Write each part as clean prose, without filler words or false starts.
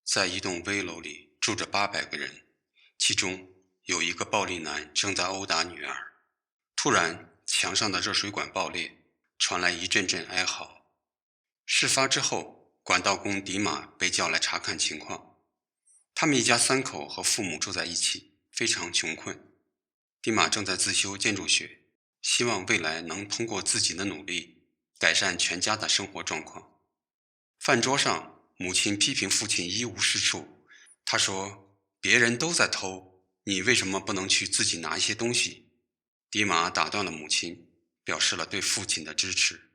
在一栋危楼里住着800个人，其中有一个暴力男正在殴打女儿。突然，墙上的热水管爆裂，传来一阵阵哀嚎。事发之后，管道工迪马被叫来查看情况。他们一家3口和父母住在一起，非常穷困。迪马正在自修建筑学，希望未来能通过自己的努力改善全家的生活状况。饭桌上，母亲批评父亲一无是处。她说：别人都在偷，你为什么不能去自己拿一些东西？迪马打断了母亲，表示了对父亲的支持。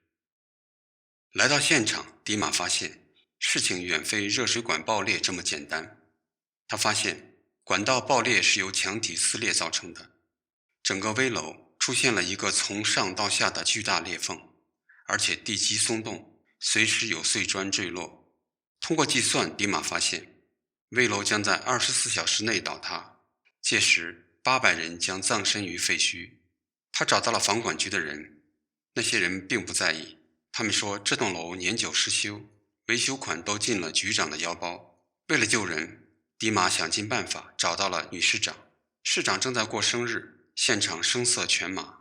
来到现场，迪马发现事情远非热水管爆裂这么简单。他发现管道爆裂是由墙体撕裂造成的，整个危楼出现了一个从上到下的巨大裂缝，而且地基松动，随时有碎砖坠落。通过计算，迪马发现危楼将在24小时内倒塌，届时800人将葬身于废墟。他找到了房管局的人，那些人并不在意，他们说这栋楼年久失修，维修款都进了局长的腰包。为了救人，迪马想尽办法找到了女市长。市长正在过生日，现场声色犬马。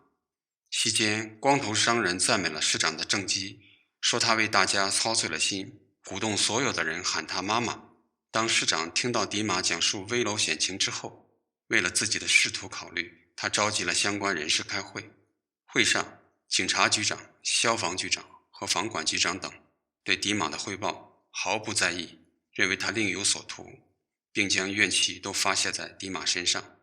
席间，光头商人赞美了市长的政绩，说他为大家操碎了心，鼓动所有的人喊他妈妈。当市长听到迪马讲述危楼险情之后，为了自己的仕途考虑，他召集了相关人士开会。会上，警察局长、消防局长和房管局长等对迪马的汇报毫不在意，认为他另有所图，并将怨气都发泄在迪马身上。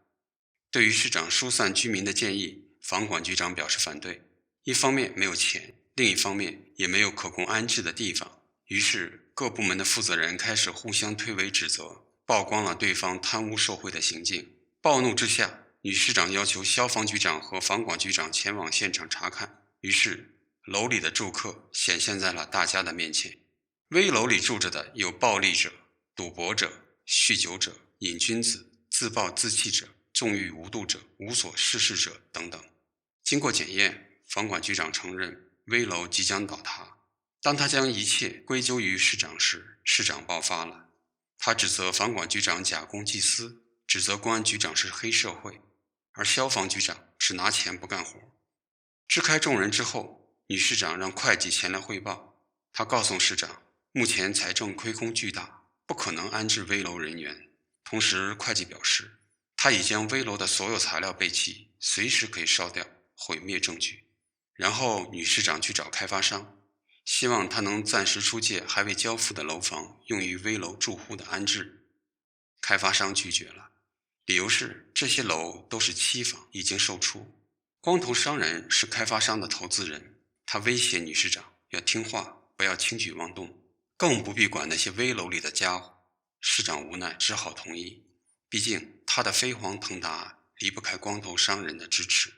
对于市长疏散居民的建议，房管局长表示反对。一方面没有钱，另一方面也没有可供安置的地方。于是各部门的负责人开始互相推诿指责，曝光了对方贪污受贿的行径。暴怒之下，女市长要求消防局长和房管局长前往现场查看。于是楼里的住客显现在了大家的面前。危楼里住着的有暴力者、赌博者、酗酒者、瘾君子、自暴自弃者、纵欲无度者、无所事事者等等。经过检验，房管局长承认危楼即将倒塌。当他将一切归咎于市长时，市长爆发了。他指责房管局长假公济私，指责公安局长是黑社会，而消防局长是拿钱不干活。支开众人之后，女市长让会计前来汇报。她告诉市长，目前财政亏空巨大，不可能安置危楼人员。同时，会计表示，他已将危楼的所有材料备齐，随时可以烧掉，毁灭证据。然后女市长去找开发商，希望他能暂时出借还未交付的楼房，用于危楼住户的安置。开发商拒绝了，理由是这些楼都是期房，已经售出。光头商人是开发商的投资人，他威胁女市长要听话，不要轻举妄动，更不必管那些危楼里的家伙。市长无奈，只好同意，毕竟他的飞黄腾达离不开光头商人的支持。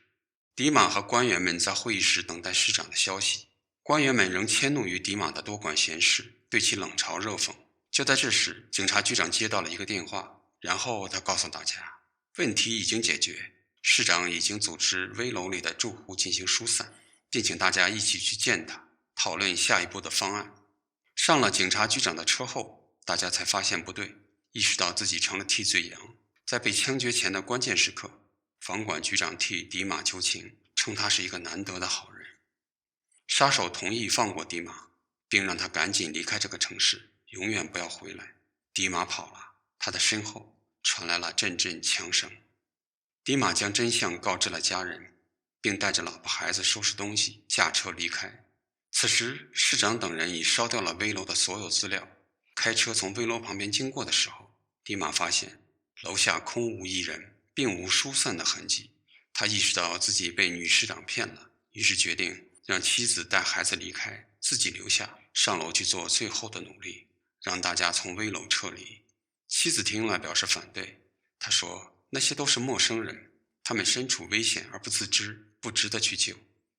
迪马和官员们在会议室等待市长的消息，官员们仍迁怒于迪马的多管闲事，对其冷嘲热讽。就在这时，警察局长接到了一个电话，然后他告诉大家，问题已经解决，市长已经组织危楼里的住户进行疏散，并请大家一起去见他，讨论下一步的方案。上了警察局长的车后，大家才发现不对，意识到自己成了替罪羊。在被枪决前的关键时刻，房管局长替迪马求情，称他是一个难得的好人。杀手同意放过迪马，并让他赶紧离开这个城市，永远不要回来。迪马跑了，他的身后传来了阵阵枪声。迪马将真相告知了家人，并带着老婆孩子收拾东西，驾车离开。此时，市长等人已烧掉了危楼的所有资料。开车从危楼旁边经过的时候，迪马发现楼下空无一人，并无疏散的痕迹。他意识到自己被女市长骗了，于是决定让妻子带孩子离开，自己留下，上楼去做最后的努力，让大家从危楼撤离。妻子听了表示反对，她说那些都是陌生人，他们身处危险而不自知，不值得去救。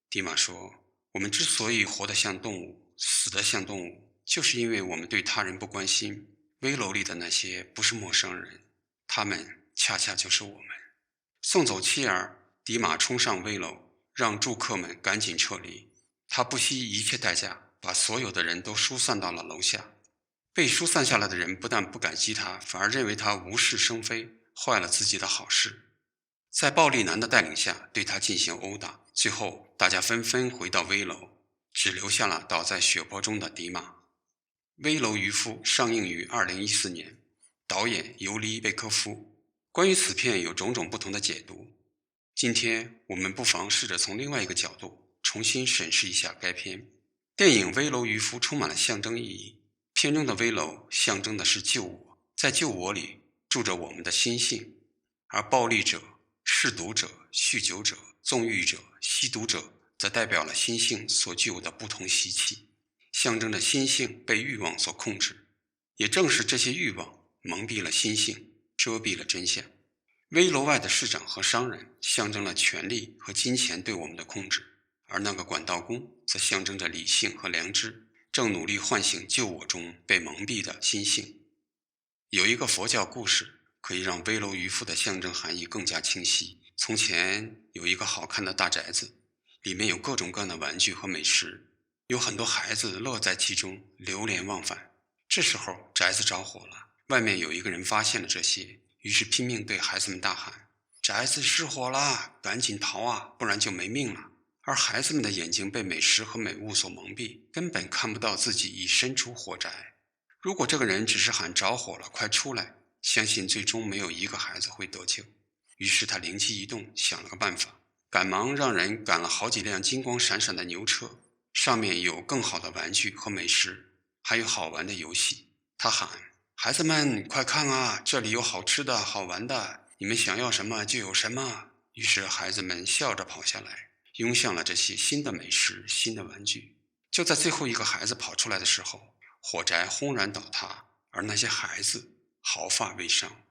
迪马说，我们之所以活得像动物，死得像动物，就是因为我们对他人不关心。危楼里的那些不是陌生人，他们恰恰就是我们。送走妻儿，迪马冲上危楼，让住客们赶紧撤离。他不惜一切代价把所有的人都疏散到了楼下。被疏散下来的人不但不感激他，反而认为他无事生非，坏了自己的好事。在暴力男的带领下对他进行殴打，最后大家纷纷回到危楼，只留下了倒在血泊中的迪玛。危楼渔夫上映于2014年，导演尤里·贝科夫。关于此片有种种不同的解读，今天我们不妨试着从另外一个角度重新审视一下该片。电影《危楼渔夫》充满了象征意义，片中的危楼象征的是旧我，在旧我里住着我们的心性，而暴力者、嗜毒者、酗酒者、纵欲者、吸毒者则代表了心性所具有的不同习气，象征着心性被欲望所控制。也正是这些欲望蒙蔽了心性，遮蔽了真相。危楼外的市长和商人象征了权力和金钱对我们的控制，而那个管道工则象征着理性和良知，正努力唤醒旧我中被蒙蔽的心性。有一个佛教故事可以让危楼渔夫的象征含义更加清晰。从前有一个好看的大宅子，里面有各种各样的玩具和美食，有很多孩子乐在其中，流连忘返。这时候宅子着火了，外面有一个人发现了这些，于是拼命对孩子们大喊：宅子失火了，赶紧逃啊，不然就没命了。而孩子们的眼睛被美食和美物所蒙蔽，根本看不到自己已身处火宅。如果这个人只是喊着火了，快出来，相信最终没有一个孩子会得救。于是他灵机一动，想了个办法，赶忙让人赶了好几辆金光闪闪的牛车，上面有更好的玩具和美食，还有好玩的游戏。他喊：孩子们快看啊，这里有好吃的好玩的，你们想要什么就有什么。于是孩子们笑着跑下来，拥向了这些新的美食、新的玩具。就在最后一个孩子跑出来的时候，火宅轰然倒塌，而那些孩子毫发未伤。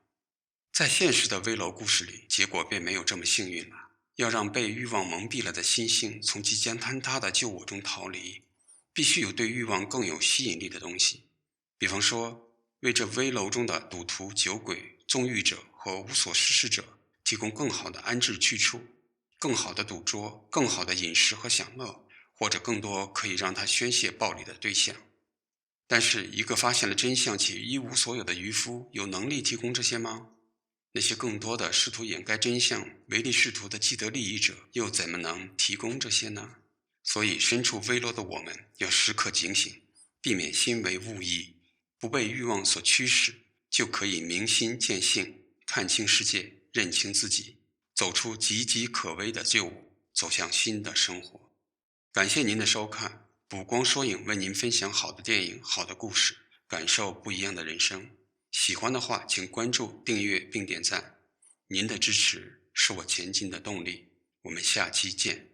在现实的危楼故事里，结果便没有这么幸运了。要让被欲望蒙蔽了的心性从即将坍塌的旧我中逃离，必须有对欲望更有吸引力的东西。比方说，为这危楼中的赌徒、酒鬼、纵欲者和无所事事者提供更好的安置去处，更好的赌桌，更好的饮食和享乐，或者更多可以让他宣泄暴力的对象。但是一个发现了真相且一无所有的渔夫有能力提供这些吗？那些更多的试图掩盖真相、唯利是图的既得利益者又怎么能提供这些呢？所以身处危楼的我们要时刻警醒，避免心为物役，不被欲望所驱使，就可以明心见性，看清世界，认清自己，走出岌岌可危的旧我，走向新的生活。感谢您的收看，补光说影为您分享好的电影、好的故事，感受不一样的人生。喜欢的话请关注、订阅并点赞，您的支持是我前进的动力。我们下期见。